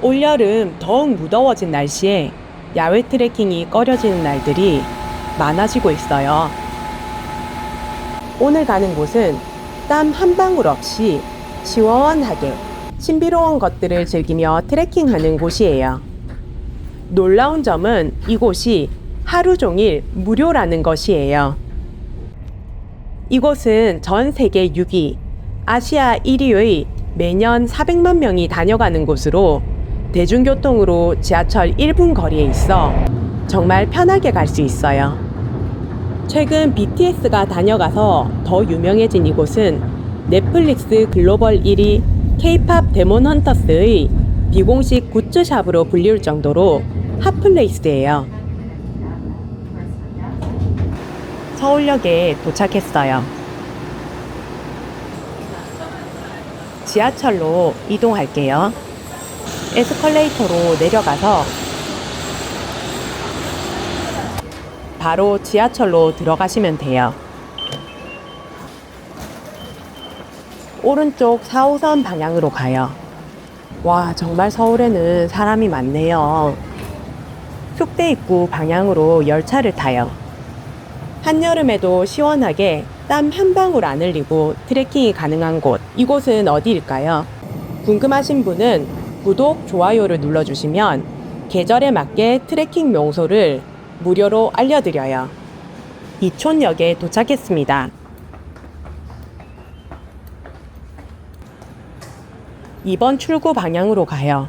올여름 더욱 무더워진 날씨에 야외 트레킹이 꺼려지는 날들이 많아지고 있어요. 오늘 가는 곳은 땀 한 방울 없이 시원하게 신비로운 것들을 즐기며 트레킹하는 곳이에요. 놀라운 점은 이곳이 하루 종일 무료라는 것이에요. 이곳은 전 세계 6위, 아시아 1위의 매년 400만 명이 다녀가는 곳으로 대중교통으로 지하철 1분 거리에 있어 정말 편하게 갈 수 있어요. 최근 BTS가 다녀가서 더 유명해진 이곳은 넷플릭스 글로벌 1위 K-팝 데몬 헌터스의 비공식 굿즈샵으로 불릴 정도로 핫플레이스예요. 서울역에 도착했어요. 지하철로 이동할게요. 에스컬레이터로 내려가서 바로 지하철로 들어가시면 돼요. 오른쪽 4호선 방향으로 가요. 와, 정말 서울에는 사람이 많네요. 숙대 입구 방향으로 열차를 타요. 한여름에도 시원하게 땀 한 방울 안 흘리고 트레킹이 가능한 곳, 이곳은 어디일까요? 궁금하신 분은 구독, 좋아요를 눌러주시면 계절에 맞게 트레킹 명소를 무료로 알려드려요. 이촌역에 도착했습니다. 이번 출구 방향으로 가요.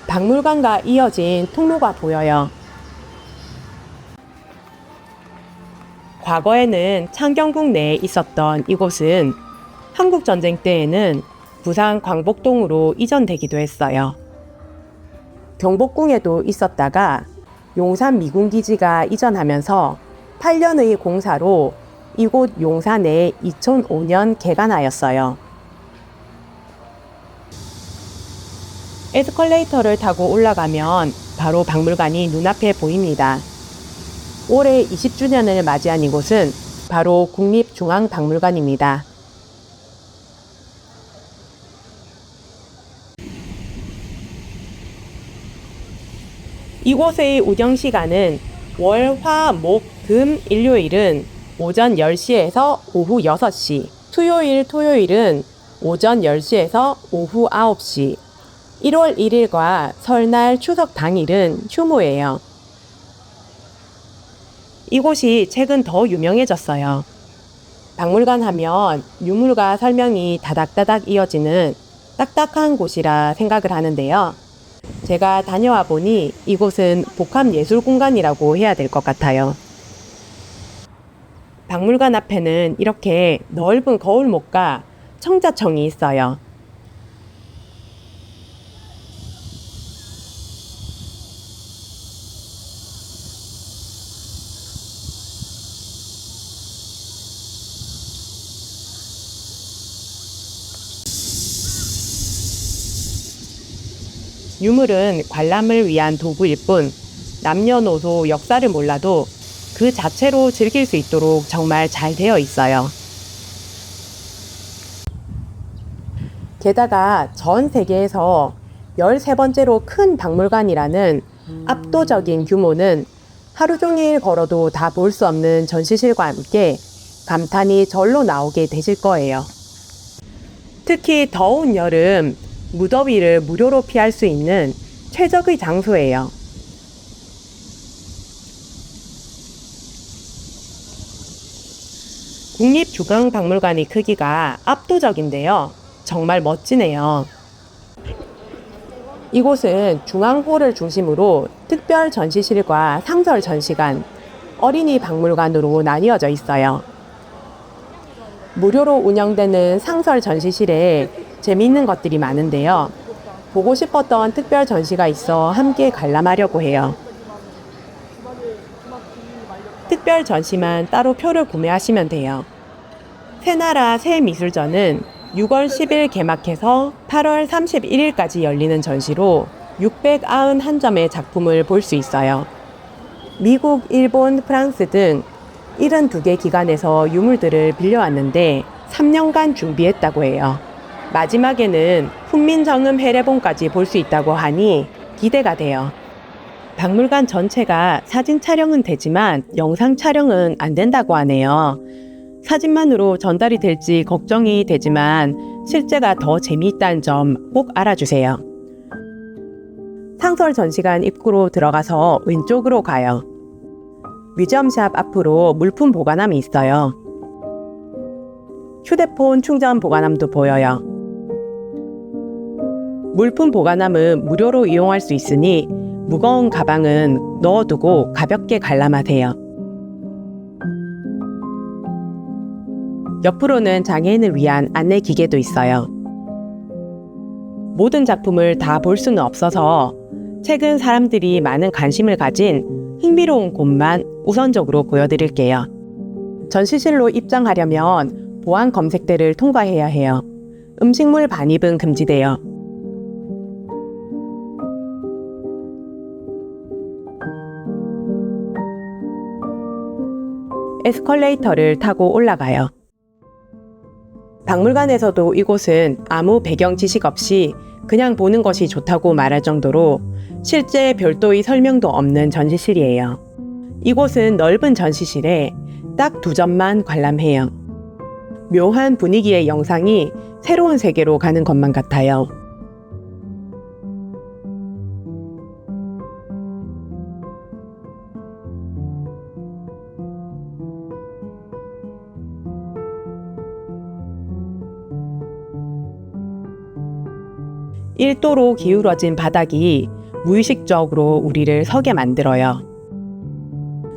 박물관과 이어진 통로가 보여요. 과거에는 창경궁 내에 있었던 이곳은 한국전쟁 때에는 부산 광복동으로 이전되기도 했어요. 경복궁에도 있었다가 용산 미군기지가 이전하면서 8년의 공사로 이곳 용산에 2005년 개관하였어요. 에스컬레이터를 타고 올라가면 바로 박물관이 눈앞에 보입니다. 올해 20주년을 맞이한 이곳은 바로 국립중앙박물관입니다. 이곳의 운영시간은 월, 화, 목, 금, 일요일은 오전 10시에서 오후 6시, 수요일, 토요일은 오전 10시에서 오후 9시, 1월 1일과 설날, 추석 당일은 휴무예요. 이곳이 최근 더 유명해졌어요. 박물관 하면 유물과 설명이 다닥다닥 이어지는 딱딱한 곳이라 생각을 하는데요. 제가 다녀와 보니 이곳은 복합예술공간이라고 해야 될 것 같아요. 박물관 앞에는 이렇게 넓은 거울목과 청자청이 있어요. 유물은 관람을 위한 도구일 뿐 남녀노소 역사를 몰라도 그 자체로 즐길 수 있도록 정말 잘 되어 있어요. 게다가 전 세계에서 13번째로 큰 박물관이라는 압도적인 규모는 하루 종일 걸어도 다 볼 수 없는 전시실과 함께 감탄이 절로 나오게 되실 거예요. 특히 더운 여름, 무더위를 무료로 피할 수 있는 최적의 장소예요. 국립중앙박물관의 크기가 압도적인데요. 정말 멋지네요. 이곳은 중앙홀을 중심으로 특별 전시실과 상설 전시관, 어린이 박물관으로 나뉘어져 있어요. 무료로 운영되는 상설 전시실에 재미있는 것들이 많은데요. 보고 싶었던 특별 전시가 있어 함께 관람하려고 해요. 특별 전시만 따로 표를 구매하시면 돼요. 새나라 새미술전은 6월 10일 개막해서 8월 31일까지 열리는 전시로 691점의 작품을 볼 수 있어요. 미국, 일본, 프랑스 등 72개 기관에서 유물들을 빌려왔는데 3년간 준비했다고 해요. 마지막에는 훈민정음 해례본까지 볼 수 있다고 하니 기대가 돼요. 박물관 전체가 사진 촬영은 되지만 영상 촬영은 안 된다고 하네요. 사진만으로 전달이 될지 걱정이 되지만 실제가 더 재미있다는 점 꼭 알아주세요. 상설 전시관 입구로 들어가서 왼쪽으로 가요. 뮤지엄샵 앞으로 물품 보관함이 있어요. 휴대폰 충전 보관함도 보여요. 물품 보관함은 무료로 이용할 수 있으니 무거운 가방은 넣어두고 가볍게 관람하세요. 옆으로는 장애인을 위한 안내 기계도 있어요. 모든 작품을 다 볼 수는 없어서 최근 사람들이 많은 관심을 가진 흥미로운 곳만 우선적으로 보여드릴게요. 전시실로 입장하려면 보안 검색대를 통과해야 해요. 음식물 반입은 금지돼요. 에스컬레이터를 타고 올라가요. 박물관에서도 이곳은 아무 배경 지식 없이 그냥 보는 것이 좋다고 말할 정도로 실제 별도의 설명도 없는 전시실이에요. 이곳은 넓은 전시실에 딱 2점만 관람해요. 묘한 분위기의 영상이 새로운 세계로 가는 것만 같아요. 일도로 기울어진 바닥이 무의식적으로 우리를 서게 만들어요.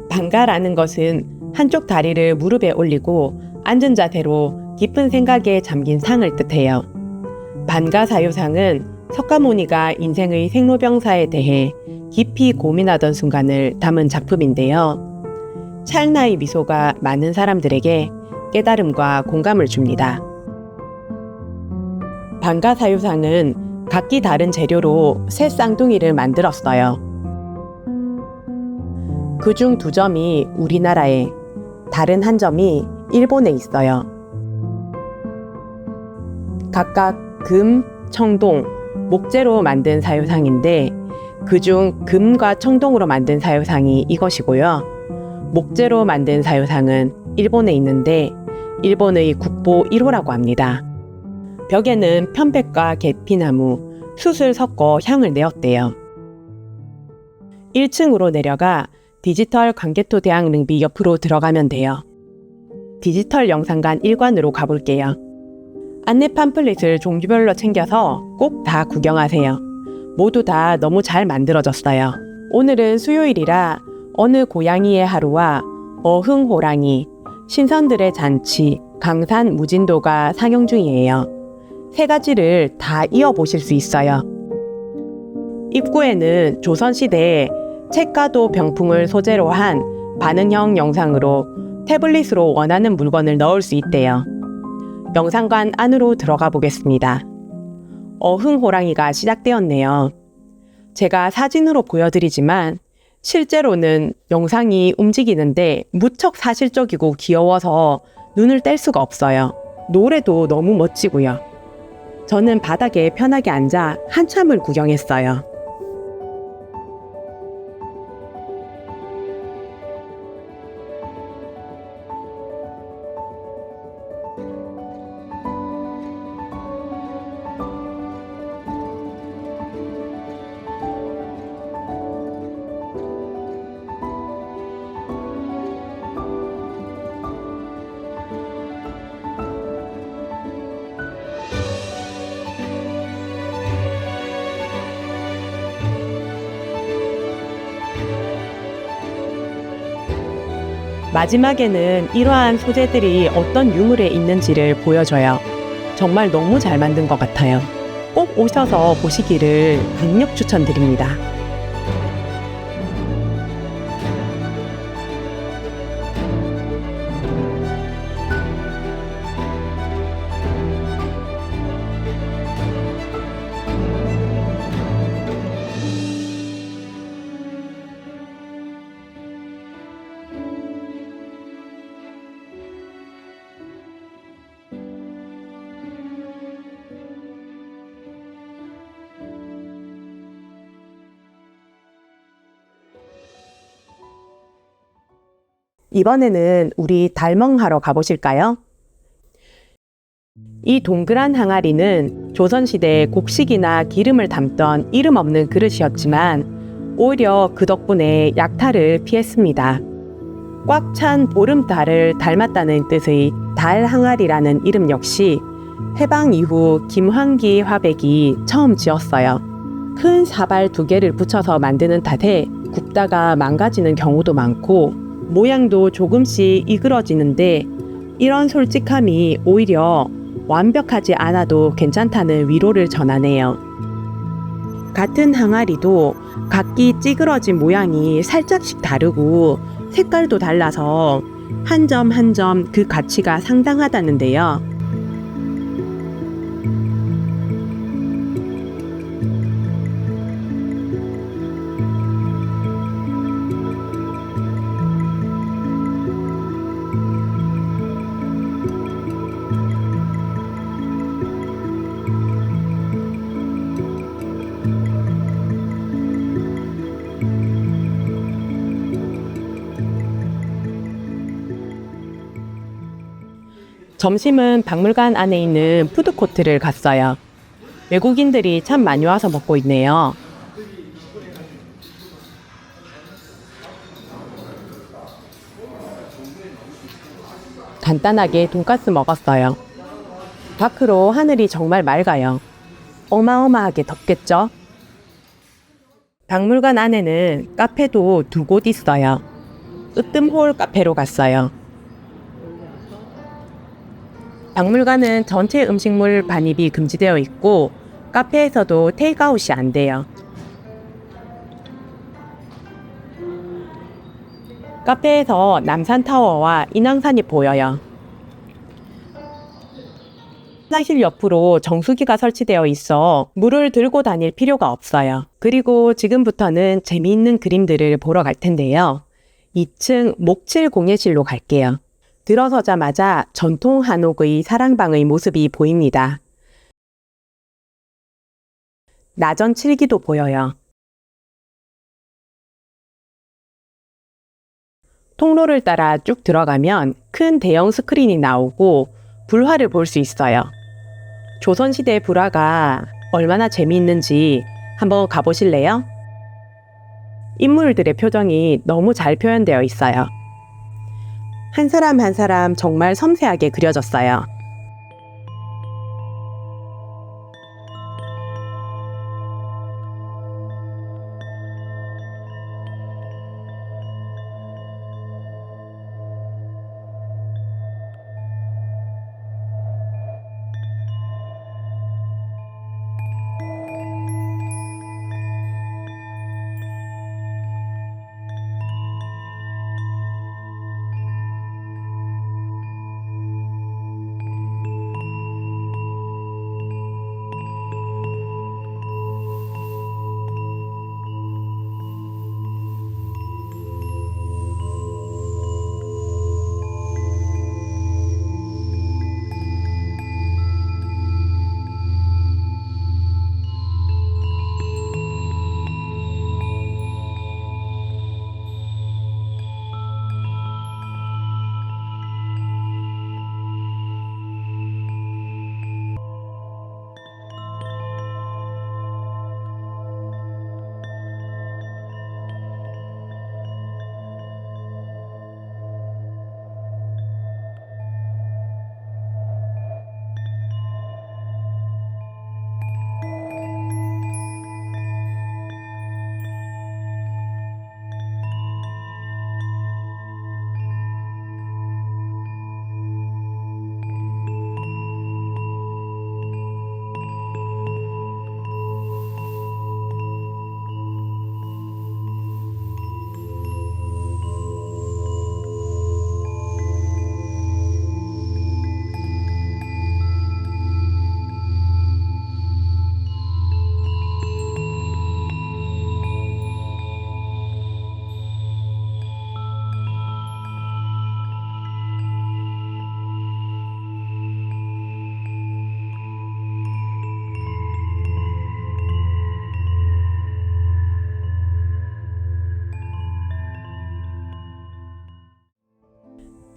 반가라는 것은 한쪽 다리를 무릎에 올리고 앉은 자세로 깊은 생각에 잠긴 상을 뜻해요. 반가 사유상은 석가모니가 인생의 생로병사에 대해 깊이 고민하던 순간을 담은 작품인데요. 찰나의 미소가 많은 사람들에게 깨달음과 공감을 줍니다. 반가 사유상은 각기 다른 재료로 새 쌍둥이를 만들었어요. 그중 2점이 우리나라에, 다른 1점이 일본에 있어요. 각각 금, 청동, 목재로 만든 사유상인데 그중 금과 청동으로 만든 사유상이 이것이고요. 목재로 만든 사유상은 일본에 있는데 일본의 국보 1호라고 합니다. 벽에는 편백과 계피나무, 숯을 섞어 향을 내었대요. 1층으로 내려가 디지털 광개토 대학 능비 옆으로 들어가면 돼요. 디지털 영상관 1관으로 가볼게요. 안내 팜플릿을 종류별로 챙겨서 꼭 다 구경하세요. 모두 다 너무 잘 만들어졌어요. 오늘은 수요일이라 어느 고양이의 하루와 어흥호랑이, 신선들의 잔치, 강산 무진도가 상영 중이에요. 3가지를 다 이어보실 수 있어요. 입구에는 조선시대에 책가도 병풍을 소재로 한 반응형 영상으로 태블릿으로 원하는 물건을 넣을 수 있대요. 영상관 안으로 들어가 보겠습니다. 어흥호랑이가 시작되었네요. 제가 사진으로 보여드리지만 실제로는 영상이 움직이는데 무척 사실적이고 귀여워서 눈을 뗄 수가 없어요. 노래도 너무 멋지고요. 저는 바닥에 편하게 앉아 한참을 구경했어요. 마지막에는 이러한 소재들이 어떤 유물에 있는지를 보여줘요. 정말 너무 잘 만든 것 같아요. 꼭 오셔서 보시기를 강력 추천드립니다. 이번에는 우리 달멍하러 가보실까요? 이 동그란 항아리는 조선시대 곡식이나 기름을 담던 이름 없는 그릇이었지만 오히려 그 덕분에 약탈을 피했습니다. 꽉 찬 보름달을 닮았다는 뜻의 달항아리라는 이름 역시 해방 이후 김환기 화백이 처음 지었어요. 큰 사발 2개를 붙여서 만드는 탓에 굽다가 망가지는 경우도 많고 모양도 조금씩 이그러지는데 이런 솔직함이 오히려 완벽하지 않아도 괜찮다는 위로를 전하네요. 같은 항아리도 각기 찌그러진 모양이 살짝씩 다르고 색깔도 달라서 한 점 한 점 그 가치가 상당하다는데요. 점심은 박물관 안에 있는 푸드코트를 갔어요. 외국인들이 참 많이 와서 먹고 있네요. 간단하게 돈가스 먹었어요. 밖으로 하늘이 정말 맑아요. 어마어마하게 덥겠죠? 박물관 안에는 카페도 2곳 있어요. 으뜸홀 카페로 갔어요. 박물관은 전체 음식물 반입이 금지되어 있고 카페에서도 테이크아웃이 안 돼요. 카페에서 남산타워와 인왕산이 보여요. 화장실 옆으로 정수기가 설치되어 있어 물을 들고 다닐 필요가 없어요. 그리고 지금부터는 재미있는 그림들을 보러 갈 텐데요. 2층 목칠 공예실로 갈게요. 들어서자마자 전통 한옥의 사랑방의 모습이 보입니다. 나전 칠기도 보여요. 통로를 따라 쭉 들어가면 큰 대형 스크린이 나오고 불화를 볼 수 있어요. 조선시대 불화가 얼마나 재미있는지 한번 가보실래요? 인물들의 표정이 너무 잘 표현되어 있어요. 한 사람 한 사람 정말 섬세하게 그려졌어요.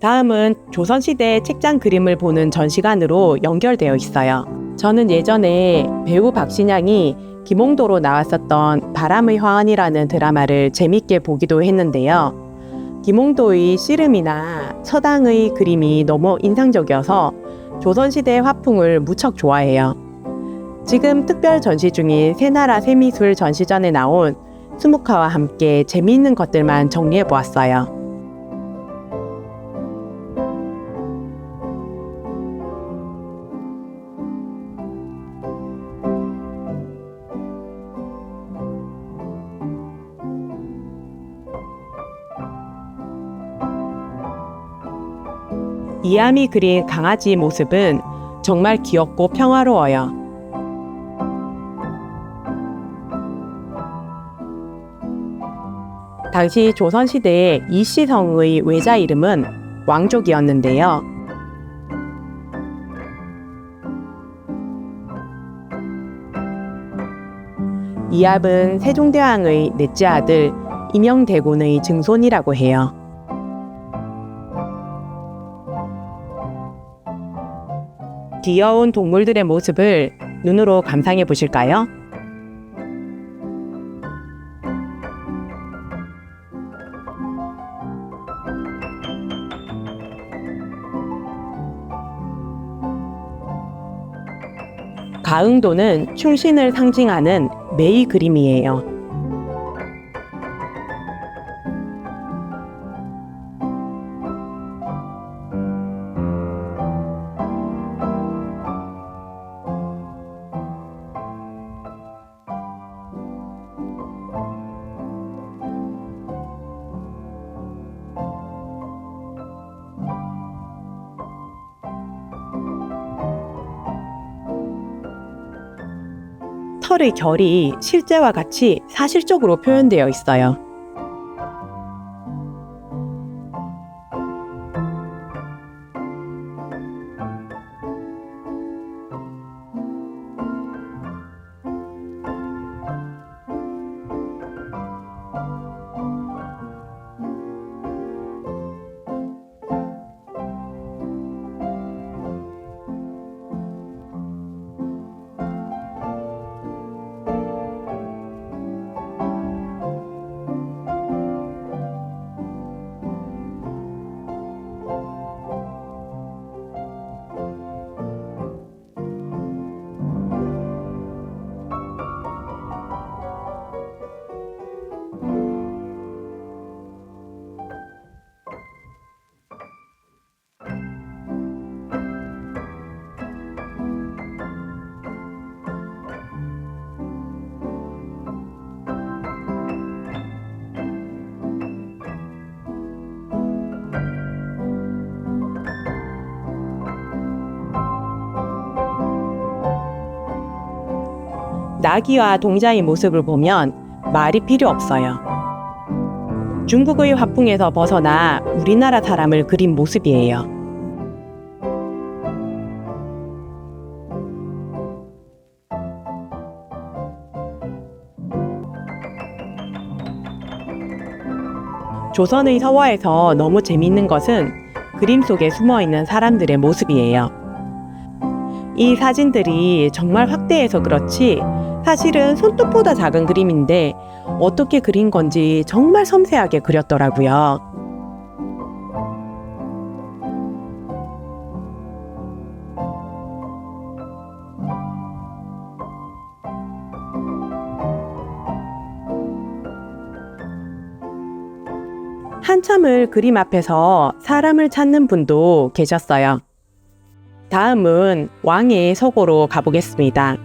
다음은 조선시대 책장 그림을 보는 전시관으로 연결되어 있어요. 저는 예전에 배우 박신양이 김홍도로 나왔었던 바람의 화환이라는 드라마를 재밌게 보기도 했는데요. 김홍도의 씨름이나 서당의 그림이 너무 인상적이어서 조선시대 화풍을 무척 좋아해요. 지금 특별 전시 중인 새나라 새미술 전시전에 나온 수묵화와 함께 재미있는 것들만 정리해 보았어요. 이암이 그린 강아지 모습은 정말 귀엽고 평화로워요. 당시 조선시대의 이씨성의 외자 이름은 왕족이었는데요. 이압은 세종대왕의 넷째 아들 임영대군의 증손이라고 해요. 귀여운 동물들의 모습을 눈으로 감상해 보실까요? 가응도는 충신을 상징하는 매의 그림이에요. 털의 결이 실제와 같이 사실적으로 표현되어 있어요. 나귀와 동자의 모습을 보면 말이 필요 없어요. 중국의 화풍에서 벗어나 우리나라 사람을 그린 모습이에요. 조선의 서화에서 너무 재미있는 것은 그림 속에 숨어있는 사람들의 모습이에요. 이 사진들이 정말 확대해서 그렇지 사실은 손톱보다 작은 그림인데 어떻게 그린 건지 정말 섬세하게 그렸더라고요. 한참을 그림 앞에서 사람을 찾는 분도 계셨어요. 다음은 왕의 서고로 가보겠습니다.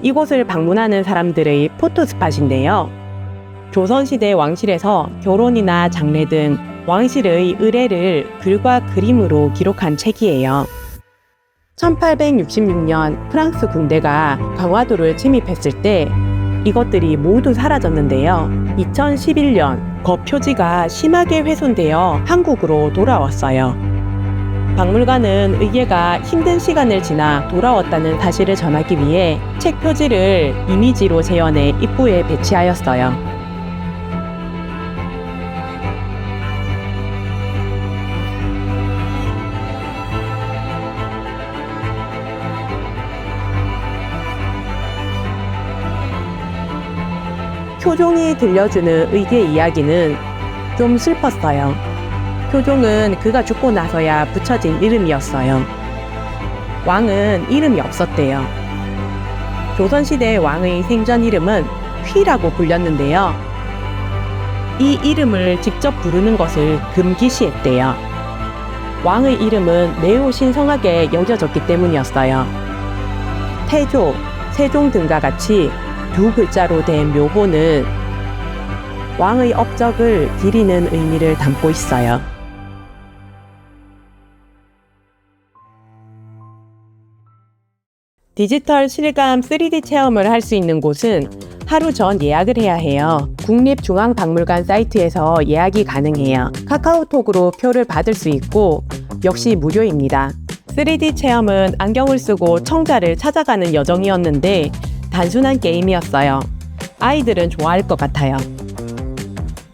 이곳을 방문하는 사람들의 포토스팟인데요. 조선시대 왕실에서 결혼이나 장례 등 왕실의 의례를 글과 그림으로 기록한 책이에요. 1866년 프랑스 군대가 강화도를 침입했을 때 이것들이 모두 사라졌는데요. 2011년 거표지가 심하게 훼손되어 한국으로 돌아왔어요. 박물관은 의계가 힘든 시간을 지나 돌아왔다는 사실을 전하기 위해 책 표지를 이미지로 재현해 입구에 배치하였어요. 표종이 들려주는 의궤 이야기는 좀 슬펐어요. 표종은 그가 죽고 나서야 붙여진 이름이었어요. 왕은 이름이 없었대요. 조선시대 왕의 생전 이름은 휘라고 불렸는데요. 이 이름을 직접 부르는 것을 금기시했대요. 왕의 이름은 매우 신성하게 여겨졌기 때문이었어요. 태조, 세종 등과 같이 두 글자로 된 묘호는 왕의 업적을 기리는 의미를 담고 있어요. 디지털 실감 3D 체험을 할 수 있는 곳은 하루 전 예약을 해야 해요. 국립중앙박물관 사이트에서 예약이 가능해요. 카카오톡으로 표를 받을 수 있고 역시 무료입니다. 3D 체험은 안경을 쓰고 청자를 찾아가는 여정이었는데 단순한 게임이었어요. 아이들은 좋아할 것 같아요.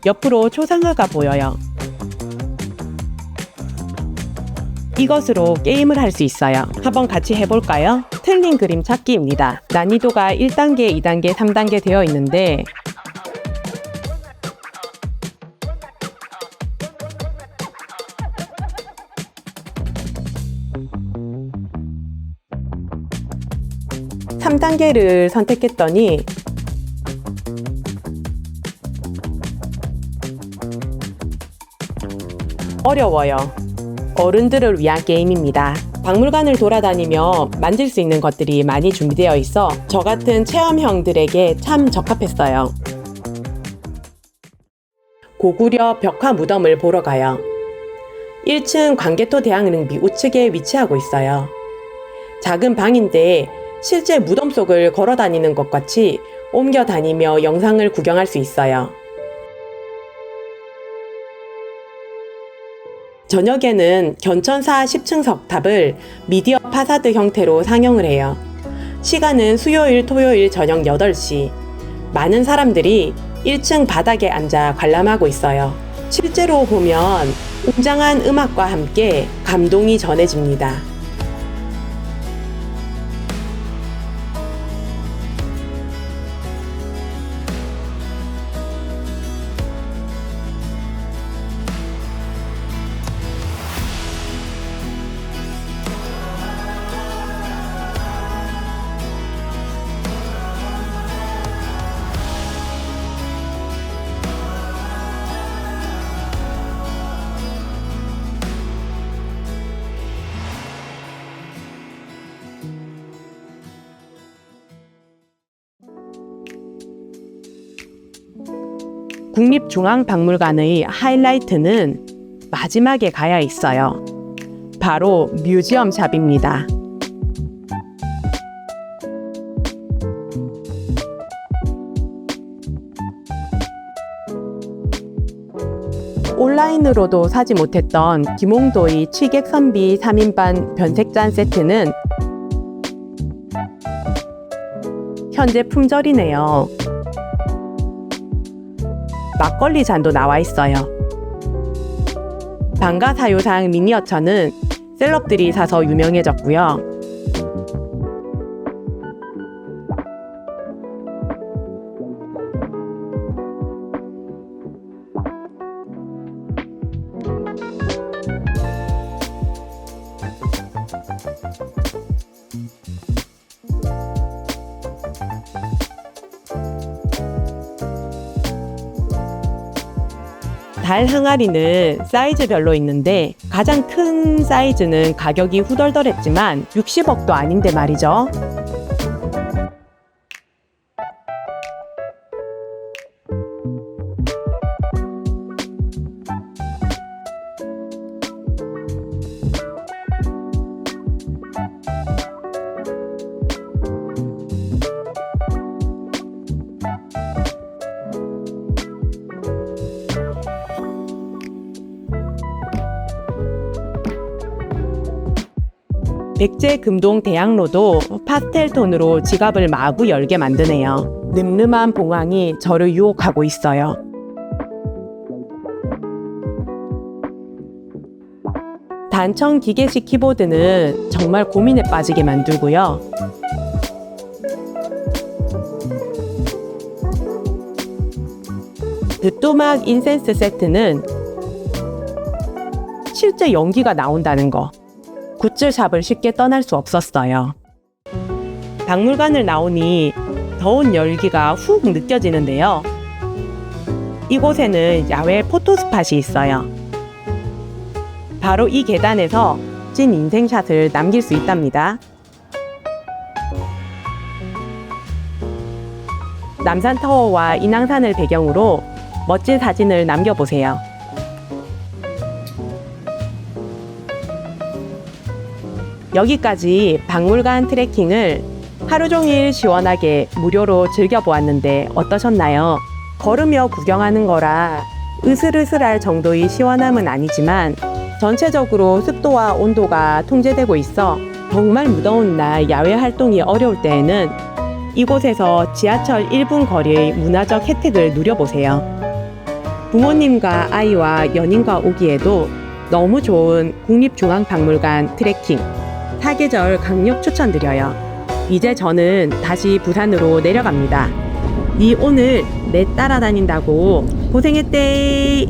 옆으로 초상화가 보여요. 이것으로 게임을 할 수 있어요. 한번 같이 해볼까요? 틀린 그림 찾기입니다. 난이도가 1단계, 2단계, 3단계 되어 있는데 (3단계를) 선택했더니 어려워요. 어른들을 위한 게임입니다. 박물관을 돌아다니며 만질 수 있는 것들이 많이 준비되어 있어 저 같은 체험형들에게 참 적합했어요. 고구려 벽화 무덤을 보러 가요. 1층 광개토 대왕릉비 우측에 위치하고 있어요. 작은 방인데 실제 무덤 속을 걸어 다니는 것 같이 옮겨 다니며 영상을 구경할 수 있어요. 저녁에는 견천사 10층 석탑을 미디어 파사드 형태로 상영을 해요. 시간은 수요일, 토요일 저녁 8시. 많은 사람들이 1층 바닥에 앉아 관람하고 있어요. 실제로 보면 웅장한 음악과 함께 감동이 전해집니다. 국립중앙박물관의 하이라이트는 마지막에 가야 있어요. 바로 뮤지엄 샵입니다. 온라인으로도 사지 못했던 김홍도의 취객선비 3인반 변색잔 세트는 현재 품절이네요. 막걸리 잔도 나와 있어요. 방가사유상 미니어처는 셀럽들이 사서 유명해졌고요. 달 항아리는 사이즈별로 있는데 가장 큰 사이즈는 가격이 후덜덜했지만 60억도 아닌데 말이죠. 백제 금동 대학로도 파스텔 톤으로 지갑을 마구 열게 만드네요. 늠름한 봉황이 저를 유혹하고 있어요. 단청 기계식 키보드는 정말 고민에 빠지게 만들고요. 드뚜막 인센스 세트는 실제 연기가 나온다는 거. 굿즈샵을 쉽게 떠날 수 없었어요. 박물관을 나오니 더운 열기가 훅 느껴지는데요. 이곳에는 야외 포토스팟이 있어요. 바로 이 계단에서 찐 인생샷을 남길 수 있답니다. 남산타워와 인왕산을 배경으로 멋진 사진을 남겨보세요. 여기까지 박물관 트레킹을 하루 종일 시원하게 무료로 즐겨보았는데 어떠셨나요? 걸으며 구경하는 거라 으슬으슬할 정도의 시원함은 아니지만 전체적으로 습도와 온도가 통제되고 있어 정말 무더운 날 야외 활동이 어려울 때에는 이곳에서 지하철 1분 거리의 문화적 혜택을 누려보세요. 부모님과 아이와 연인과 오기에도 너무 좋은 국립중앙박물관 트레킹 사계절 강력 추천드려요. 이제 저는 다시 부산으로 내려갑니다. 니 오늘 내 따라다닌다고 고생했대.